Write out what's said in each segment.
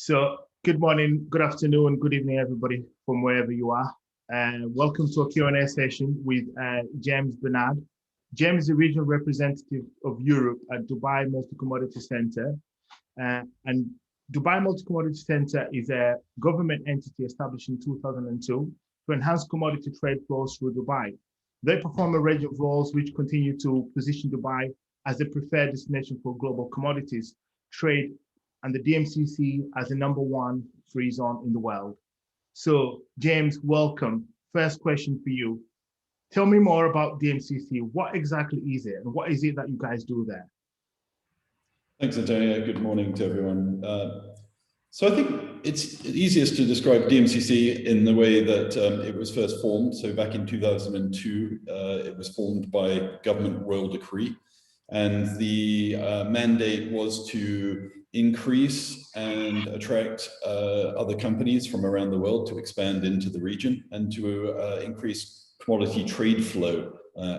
So, good morning, good afternoon, good evening, everybody from wherever you are. Welcome to a Q&A session with James Bernard. James is the regional representative of Europe at Dubai Multi-Commodity Center. And Dubai Multi-Commodity Center is a government entity established in 2002 to enhance commodity trade flows through Dubai. They perform a range of roles which continue to position Dubai as the preferred destination for global commodities trade and the DMCC as the #1 free zone in the world. So, James, welcome. First question for you. Tell me more about DMCC. What exactly is it, and what is it that you guys do there? Thanks, Antonio. Good morning to everyone. So I think it's easiest to describe DMCC in the way that it was first formed. So back in 2002, it was formed by government royal decree. And the mandate was to increase and attract other companies from around the world to expand into the region and to increase commodity trade flow,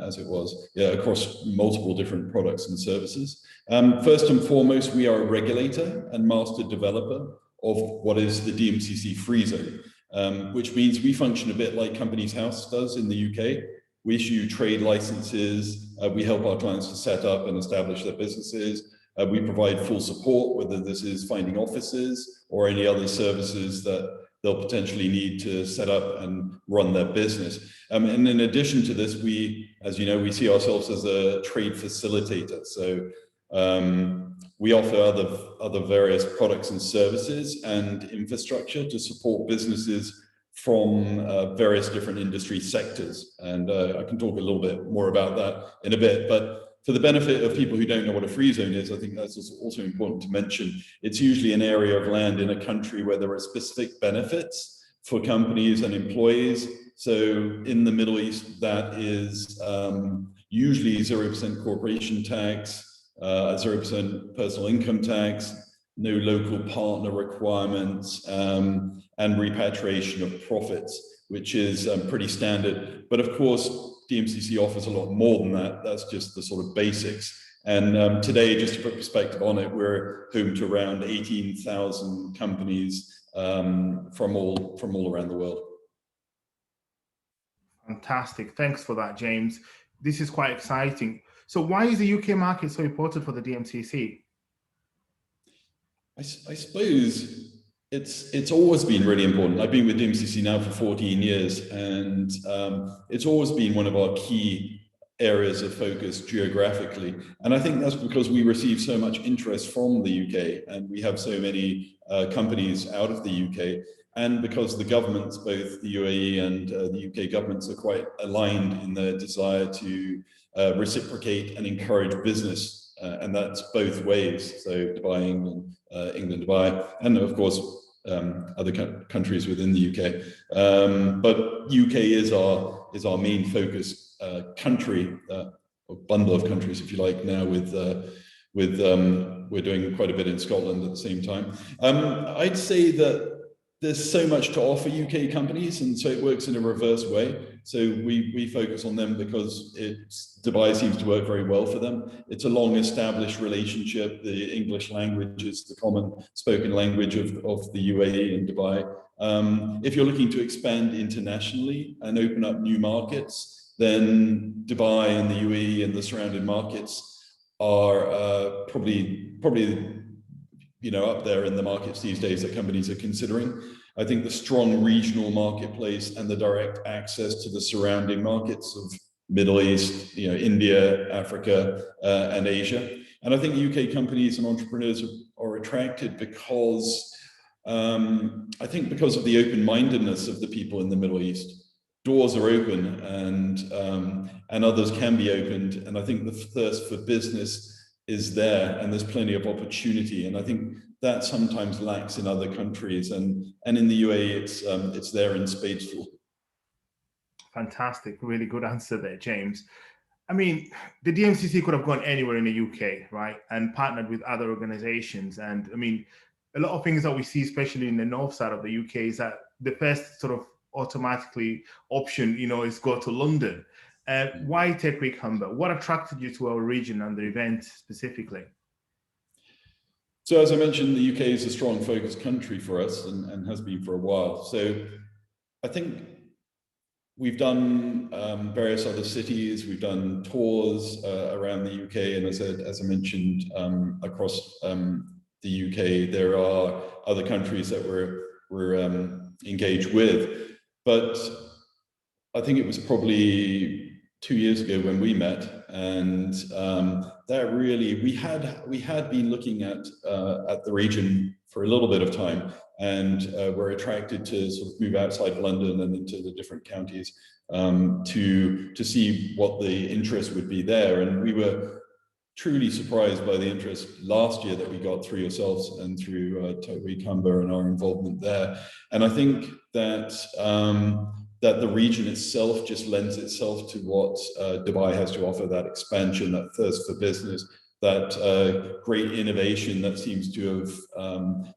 as it was, across multiple different products and services. First and foremost, we are a regulator and master developer of what is the DMCC free zone, which means we function a bit like Companies House does in the UK. We issue trade licenses, we help our clients to set up and establish their businesses. We provide full support, whether this is finding offices or any other services that they'll potentially need to set up and run their business. And in addition to this, we, as you know, we see ourselves as a trade facilitator. So we offer other various products and services and infrastructure to support businesses from various different industry sectors. And I can talk a little bit more about that in a bit, but for the benefit of people who don't know what a free zone is, I think that's also important to mention. It's usually an area of land in a country where there are specific benefits for companies and employees. So in the Middle East, that is usually 0% corporation tax, 0% personal income tax, no local partner requirements, and repatriation of profits, which is pretty standard. But of course, DMCC offers a lot more than that. That's just the sort of basics. And today, just to put perspective on it, we're home to around 18,000 companies from all around the world. Fantastic. Thanks for that, James. This is quite exciting. So why is the UK market so important for the DMCC? I suppose it's always been really important. I've been with DMCC now for 14 years, and it's always been one of our key areas of focus geographically. And I think that's because we receive so much interest from the UK, and we have so many companies out of the UK, and because the governments, both the UAE and the UK governments, are quite aligned in their desire to reciprocate and encourage business. And that's both ways. So Dubai, England, Dubai, and of course, other countries within the UK. But UK is our main focus country, or bundle of countries, if you like, now with we're doing quite a bit in Scotland at the same time. I'd say that there's so much to offer UK companies, and so it works in a reverse way. So we focus on them because Dubai seems to work very well for them. It's a long established relationship. The English language is the common spoken language of the UAE and Dubai. If you're looking to expand internationally and open up new markets, then Dubai and the UAE and the surrounding markets are probably up there in the markets these days that companies are considering. I think the strong regional marketplace and the direct access to the surrounding markets of Middle East, India, Africa, and Asia. And I think UK companies and entrepreneurs are attracted because because of the open-mindedness of the people in the Middle East. Doors are open, and others can be opened. And I think the thirst for business is there, and there's plenty of opportunity. And I think that sometimes lacks in other countries, and in the UAE, it's there in spades full. Fantastic, really good answer there, James. I mean, the DMCC could have gone anywhere in the UK, right, and partnered with other organizations. And I mean, a lot of things that we see, especially in the north side of the UK, is that the first sort of automatically option, is go to London. Why take Week Humber? What attracted you to our region and the event specifically? So as I mentioned, the UK is a strong focus country for us and has been for a while. So I think we've done various other cities, we've done tours around the UK, and as I mentioned, across the UK, there are other countries that we're engaged with. But I think it was probably 2 years ago when we met, and that really we had been looking at the region for a little bit of time, and were attracted to sort of move outside London and into the different counties to see what the interest would be there. And we were truly surprised by the interest last year that we got through yourselves and through TWH and our involvement there. And I think that that the region itself just lends itself to what Dubai has to offer, that expansion, that thirst for business, that great innovation that seems to have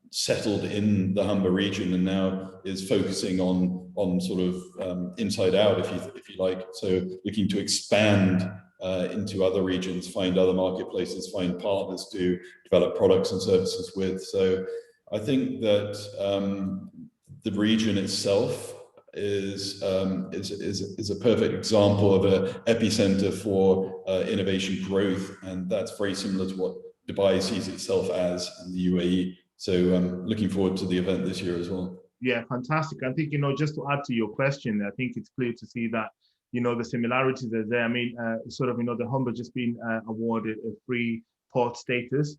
settled in the Humber region and now is focusing on sort of inside out, if you like. So looking to expand into other regions, find other marketplaces, find partners to develop products and services with. So I think that the region itself is a perfect example of an epicenter for innovation growth, and that's very similar to what Dubai sees itself as in the UAE. So I'm looking forward to the event this year as well. Yeah, fantastic. I think, just to add to your question, I think it's clear to see that, the similarities are there. I mean, sort of, the Humber just been awarded a free port status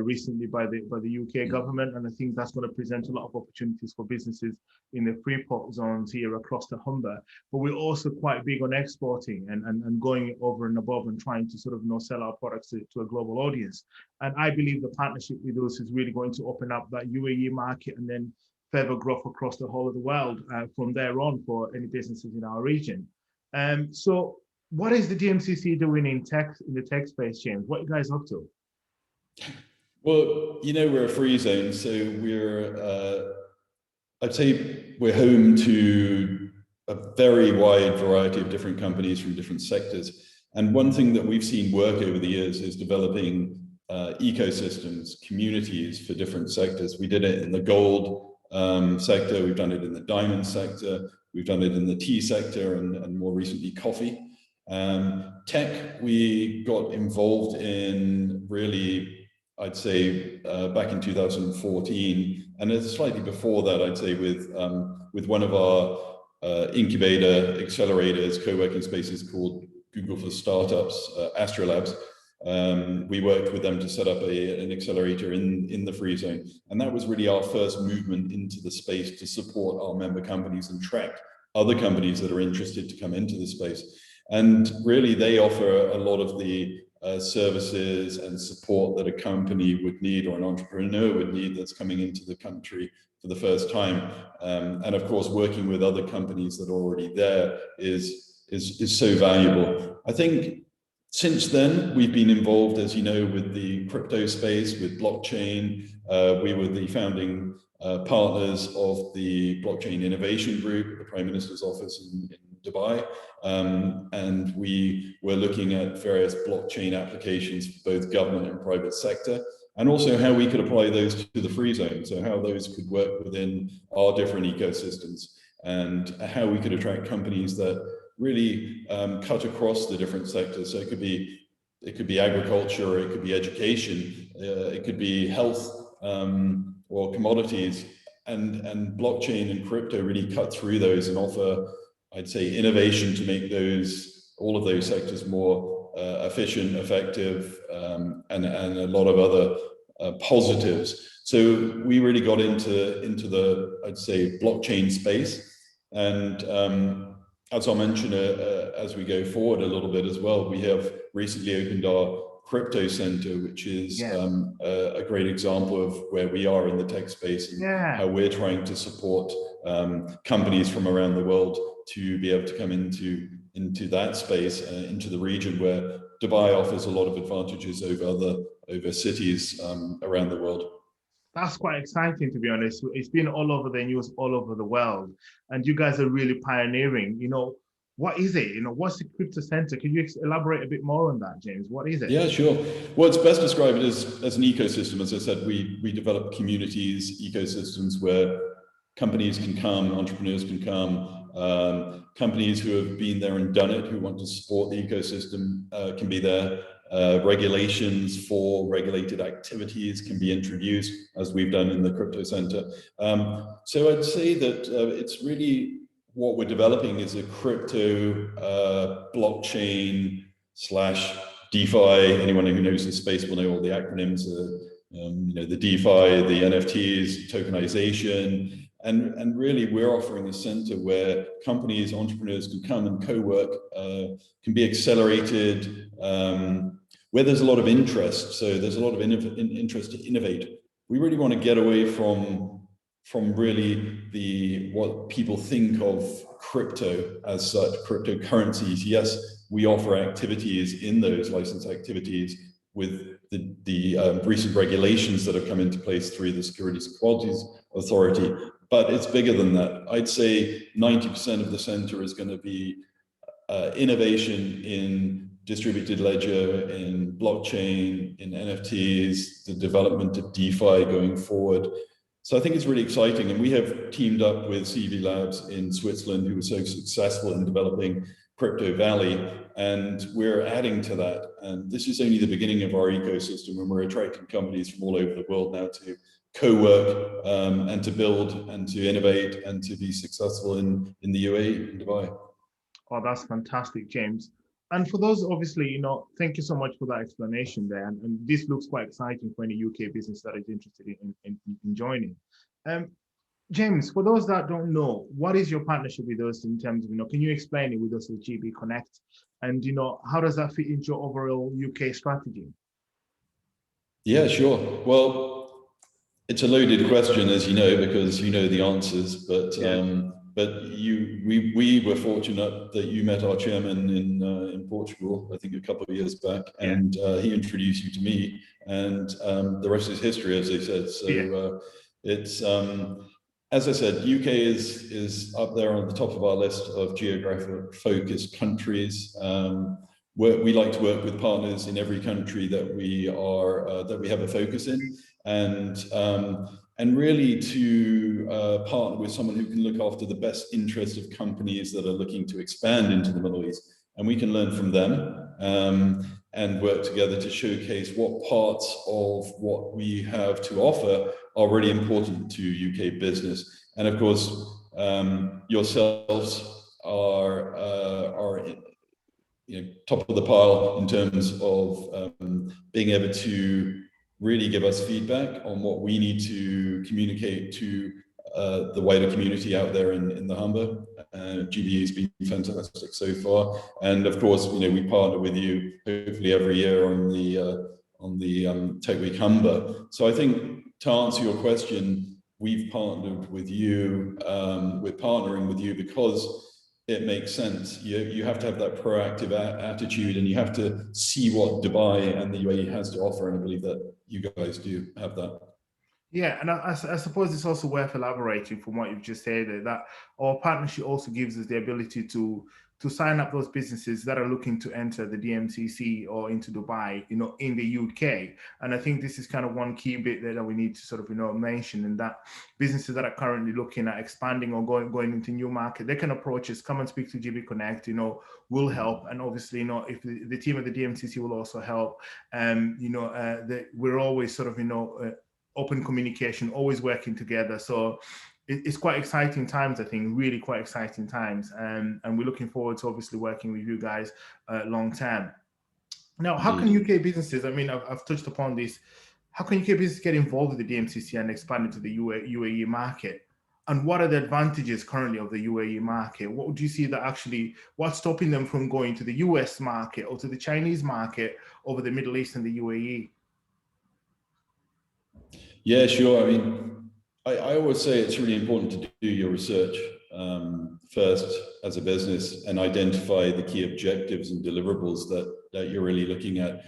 recently by the UK government, and I think that's going to present a lot of opportunities for businesses in the free port zones here across the Humber. But we're also quite big on exporting and going over and above and trying to sort of sell our products to a global audience. And I believe the partnership with us is really going to open up that UAE market and then further growth across the whole of the world from there on for any businesses in our region. So what is the DMCC doing in the tech space, James? What are you guys up to? Well, we're a free zone, so we're, I'd say we're home to a very wide variety of different companies from different sectors. And one thing that we've seen work over the years is developing ecosystems, communities for different sectors. We did it in the gold sector, we've done it in the diamond sector, we've done it in the tea sector, and more recently coffee. Tech, we got involved in really, I'd say, back in 2014, and it's slightly before that, I'd say, with one of our incubator accelerators, co-working spaces called Google for Startups, Astrolabs. We worked with them to set up an accelerator in the free zone, and that was really our first movement into the space to support our member companies and track other companies that are interested to come into the space. And really, they offer a lot of the services and support that a company would need or an entrepreneur would need that's coming into the country for the first time. And of course, working with other companies that are already there is so valuable. I think since then, we've been involved, as you know, with the crypto space, with blockchain. We were the founding partners of the Blockchain Innovation Group, the Prime Minister's office in Dubai. And we were looking at various blockchain applications for both government and private sector, and also how we could apply those to the free zone. So how those could work within our different ecosystems and how we could attract companies that really cut across the different sectors. So it could be agriculture, it could be education, it could be health or commodities, and blockchain and crypto really cut through those and offer, I'd say, innovation to make all of those sectors more efficient, effective, and a lot of other positives. So we really got into the, I'd say, blockchain space. And as I'll mention as we go forward a little bit as well, we have recently opened our crypto center, which is a great example of where we are in the tech space and how we're trying to support companies from around the world to be able to come into that space, into the region where Dubai offers a lot of advantages over cities around the world. That's quite exciting, to be honest. It's been all over the news, all over the world, and you guys are really pioneering. what is it? What's the crypto center? Can you elaborate a bit more on that, James? What is it? Yeah, sure. Well, it's best described as an ecosystem. As I said, we develop communities, ecosystems where companies can come, entrepreneurs can come, companies who have been there and done it, who want to support the ecosystem can be there. Regulations for regulated activities can be introduced, as we've done in the Crypto Center. So I'd say that it's really what we're developing is a crypto blockchain / DeFi. Anyone who knows the space will know all the acronyms. The DeFi, the NFTs, tokenization. And really, we're offering a center where companies, entrepreneurs can come and co-work, can be accelerated, where there's a lot of interest. So there's a lot of interest to innovate. We really want to get away from really what people think of crypto as such, cryptocurrencies. Yes, we offer activities in those licensed activities with the recent regulations that have come into place through the Securities and Qualities Authority. But it's bigger than that. I'd say 90% of the center is going to be innovation in distributed ledger, in blockchain, in NFTs, the development of DeFi going forward. So I think it's really exciting. And we have teamed up with CV Labs in Switzerland, who were so successful in developing Crypto Valley. And we're adding to that. And this is only the beginning of our ecosystem, and we're attracting companies from all over the world now to co-work and to build and to innovate and to be successful in the UAE, in Dubai. Oh, that's fantastic, James. And for those, obviously, thank you so much for that explanation there. And this looks quite exciting for any UK business that is interested in joining. James, for those that don't know, what is your partnership with us in terms of, can you explain it with us with GB Connect? And, how does that fit into your overall UK strategy? Yeah, sure. Well, it's a loaded question, as you know, because you know the answers, but we were fortunate that you met our chairman in Portugal, I think a couple of years back, and he introduced you to me, and the rest is history, as they said. So it's as I said, UK is up there on the top of our list of geographic focused countries. We like to work with partners in every country that we have a focus in, and really to partner with someone who can look after the best interest of companies that are looking to expand into the Middle East, and we can learn from them and work together to showcase what parts of what we have to offer are really important to UK business. And of course, yourselves are top of the pile in terms of being able to really give us feedback on what we need to communicate to the wider community out there in the Humber. GBE has been fantastic so far, and of course, we partner with you hopefully every year on the Tech Week Humber. So I think to answer your question, we've partnered with you. We're partnering with you because it makes sense. You have to have that proactive attitude, and you have to see what Dubai and the UAE has to offer, and I believe that you guys do have that. Yeah, and I suppose it's also worth elaborating from what you've just said, that our partnership also gives us the ability to sign up those businesses that are looking to enter the DMCC or into Dubai, in the UK. And I think this is kind of one key bit that we need to sort of, mention, and that businesses that are currently looking at expanding or going into new market, they can approach us, come and speak to GB Connect, we'll help. And obviously, if the team at the DMCC will also help, we're always sort of, open communication, always working together. So it's quite exciting times, I think, really quite exciting times. And we're looking forward to obviously working with you guys long term. Now, how can UK businesses, I've touched upon this, how can UK businesses get involved with the DMCC and expand into the UAE market? And what are the advantages currently of the UAE market? What would you see that what's stopping them from going to the US market or to the Chinese market over the Middle East and the UAE? Yeah, sure. I always say it's really important to do your research first as a business and identify the key objectives and deliverables that you're really looking at.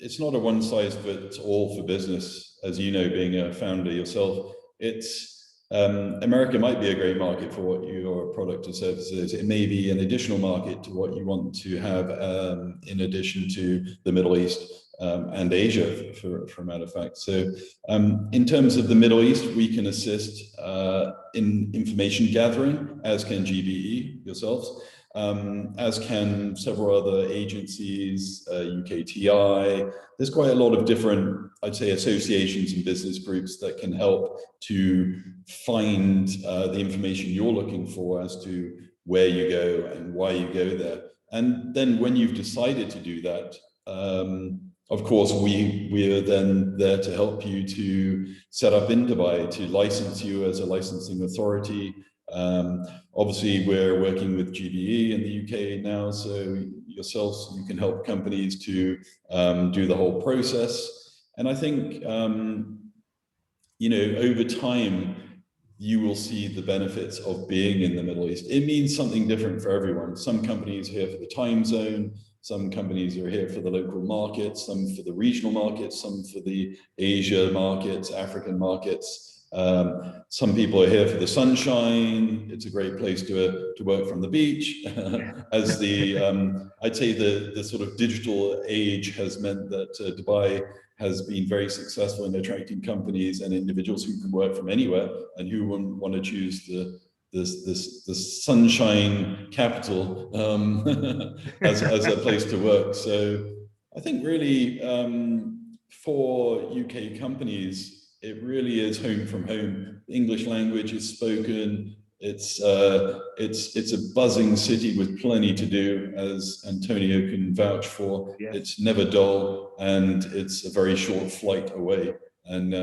It's not a one size fits all for business, as you know, being a founder yourself. It's America might be a great market for what your product or service is. It may be an additional market to what you want to have in addition to the Middle East and Asia, for a matter of fact. So in terms of the Middle East, we can assist in information gathering, as can GBE yourselves, as can several other agencies, UKTI. There's quite a lot of different, I'd say, associations and business groups that can help to find the information you're looking for as to where you go and why you go there. And then when you've decided to do that, of course, we are then there to help you to set up in Dubai, to license you as a licensing authority. Obviously, we're working with GBE in the UK now, so yourselves, you can help companies to do the whole process. And I think, you know, over time, you will see the benefits of being in the Middle East. It means something different for everyone. Some companies are here for the time zone, some companies are here for the local markets, some for the regional markets, some for the Asia markets, African markets. Some people are here for the sunshine. It's a great place to work from the beach. As the, I'd say the sort of digital age has meant that Dubai has been very successful in attracting companies and individuals who can work from anywhere and who want to choose the sunshine capital as a place to work. So I think really for UK companies, it really is home from home. English language is spoken. It's a buzzing city with plenty to do, as Antonio can vouch for. Yes. It's never dull, and it's a very short flight away. And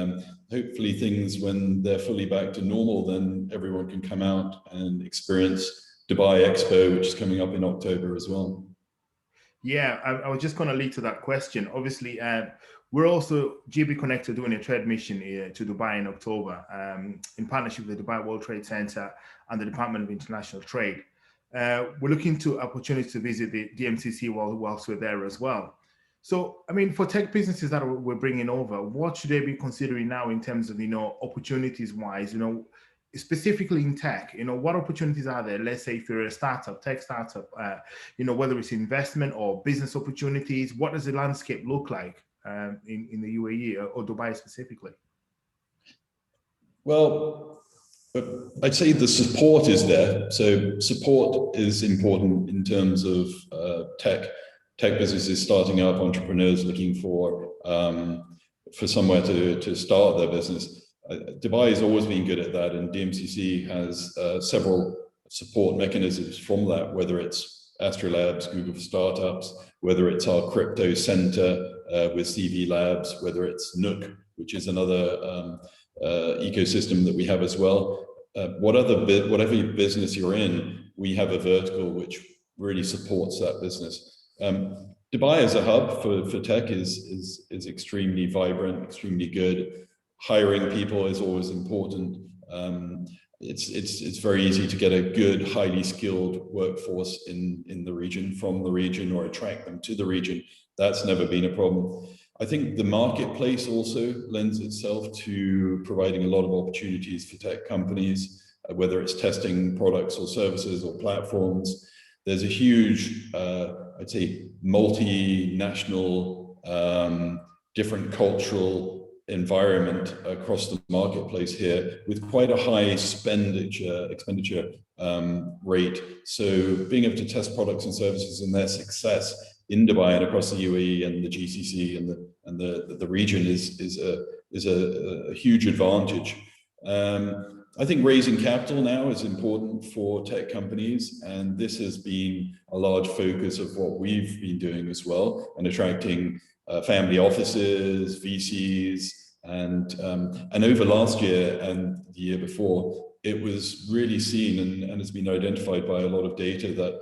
hopefully things, when they're fully back to normal, then everyone can come out and experience Dubai Expo, which is coming up in October as well. Yeah, I was just going to lead to that question. Obviously, we're also GB Connect doing a trade mission to Dubai in October in partnership with the Dubai World Trade Center and the Department of International Trade. We're looking to opportunities to visit the DMCC whilst we're there as well. So, I mean, for tech businesses that we're bringing over, what should they be considering now in terms of, you know, opportunities-wise, you know, specifically in tech, you know, what opportunities are there? Let's say if you're a startup, tech startup, you know, whether it's investment or business opportunities, what does the landscape look like in the UAE or Dubai specifically? Well, I'd say the support is there. So support is important in terms of tech businesses starting up, entrepreneurs looking for somewhere to start their business. Dubai has always been good at that, and DMCC has several support mechanisms from that, whether it's Astrolabs, Google for Startups, whether it's our crypto center with CV Labs, whether it's Nook, which is another ecosystem that we have as well. Whatever business you're in, we have a vertical which really supports that business. Dubai as a hub for tech is extremely vibrant, extremely good. Hiring people is always important. It's very easy to get a good, highly skilled workforce in the region, from the region, or attract them to the region. That's never been a problem. I think the marketplace also lends itself to providing a lot of opportunities for tech companies, whether it's testing products or services or platforms. There's a huge, I'd say, multinational, different cultural environment across the marketplace here, with quite a high expenditure rate. So being able to test products and services and their success in Dubai and across the UAE and the GCC and the region is a huge advantage. I think raising capital now is important for tech companies, and this has been a large focus of what we've been doing as well, and attracting family offices, VCs, and over last year and the year before, it was really seen and has been identified by a lot of data that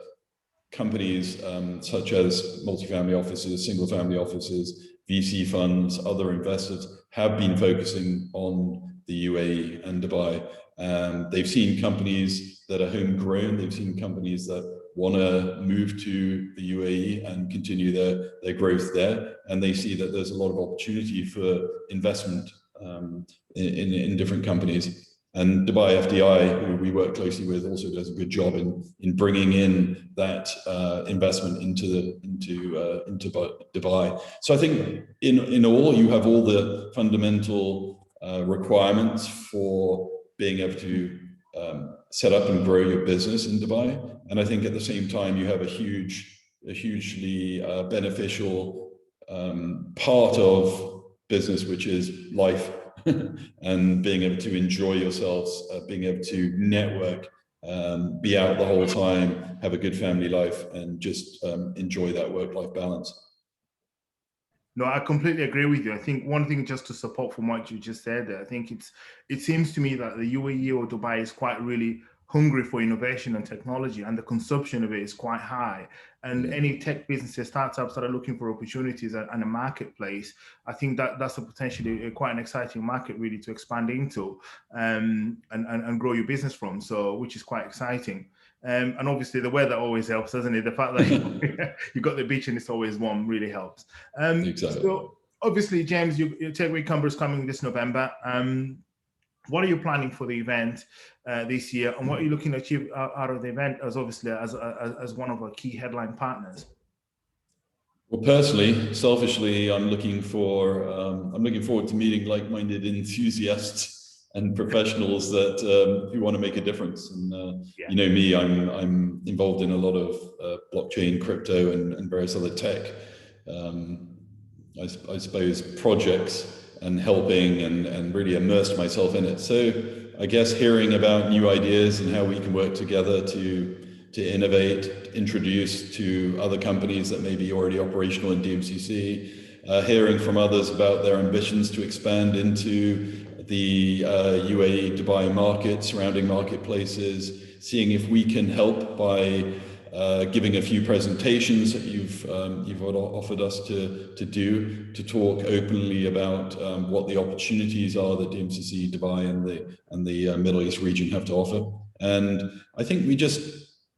companies such as multifamily offices, single family offices, VC funds, other investors have been focusing on the UAE and Dubai. They've seen companies that are homegrown, they've seen companies that want to move to the UAE and continue their growth there, and they see that there's a lot of opportunity for investment in different companies. And Dubai FDI, who we work closely with, also does a good job in bringing in that investment into Dubai. So I think in all, you have all the fundamental requirements for being able to set up and grow your business in Dubai. And I think at the same time, you have a hugely beneficial part of business, which is life and being able to enjoy yourselves, being able to network, be out the whole time, have a good family life, and just enjoy that work-life balance. No, I completely agree with you. I think one thing just to support from what you just said, I think it seems to me that the UAE or Dubai is quite really hungry for innovation and technology, and the consumption of it is quite high. And any tech businesses, startups that are looking for opportunities and a marketplace, I think that's a potentially quite an exciting market really to expand into and grow your business from. So, which is quite exciting. And obviously the weather always helps, doesn't it? The fact that you got the beach and it's always warm really helps. Exactly. So obviously, James, your TechWeek Canberra is coming this November. What are you planning for the event this year, and what are you looking to achieve out of the event as obviously as one of our key headline partners? Well, personally, selfishly, I'm looking forward to meeting like-minded enthusiasts and professionals that who want to make a difference. And you know me, I'm involved in a lot of blockchain, crypto, and various other tech. I suppose projects and helping and really immersed myself in it. So I guess hearing about new ideas and how we can work together to innovate, introduce to other companies that may be already operational in DMCC, hearing from others about their ambitions to expand into the UAE, Dubai market, surrounding marketplaces, seeing if we can help by giving a few presentations that you've offered us to do, to talk openly about what the opportunities are that DMCC, Dubai, and the Middle East region have to offer. And I think we just,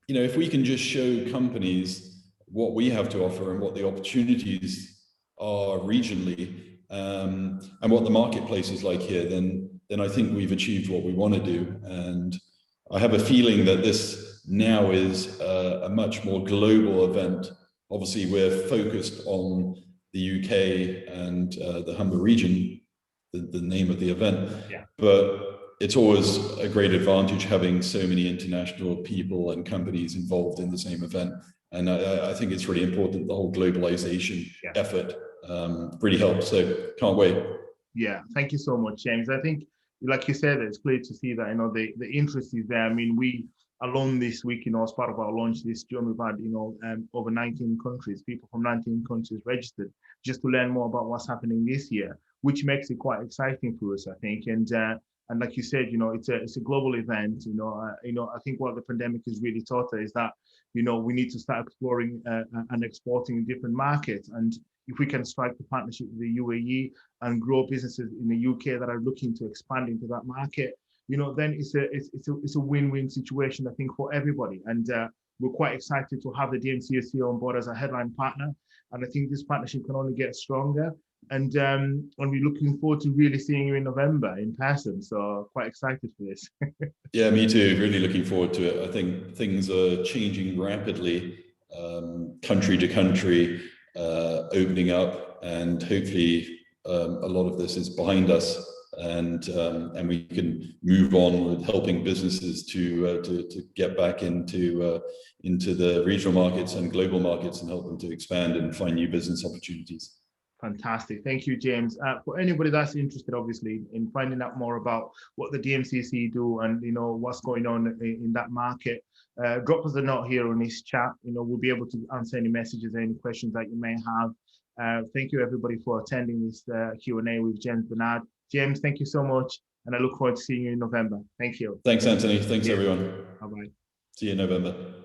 if we can just show companies what we have to offer and what the opportunities are regionally, and what the marketplace is like here, then I think we've achieved what we want to do. And I have a feeling that this now is a much more global event. Obviously, we're focused on the UK and the Humber region, the name of the event. Yeah. But it's always a great advantage having so many international people and companies involved in the same event. And I think it's really important, the whole globalization effort really helps. So can't wait. Yeah, thank you so much, James. I think, like you said, it's clear to see that, the interest is there. I mean, we alone this week, as part of our launch this June, we've had, over 19 countries, people from 19 countries registered just to learn more about what's happening this year, which makes it quite exciting for us, I think. And like you said, it's a global event. I think what the pandemic has really taught us is that, we need to start exploring and exporting different markets. And if we can strike a partnership with the UAE and grow businesses in the UK that are looking to expand into that market, then it's a win-win situation, I think, for everybody. And we're quite excited to have the DMCC on board as a headline partner. And I think this partnership can only get stronger. And we're looking forward to really seeing you in November in person. So quite excited for this. Yeah, me too. Really looking forward to it. I think things are changing rapidly, country to country, opening up, and hopefully a lot of this is behind us, and we can move on with helping businesses to get back into the regional markets and global markets and help them to expand and find new business opportunities. Fantastic. Thank you, James. For anybody that's interested, obviously, in finding out more about what the DMCC do and, what's going on in that market, drop us a note here on this chat. We'll be able to answer any messages, any questions that you may have. Thank you, everybody, for attending this Q&A with James Bernard. James, thank you so much. And I look forward to seeing you in November. Thank you. Thanks, Anthony. Thanks, everyone. Bye-bye. See you in November.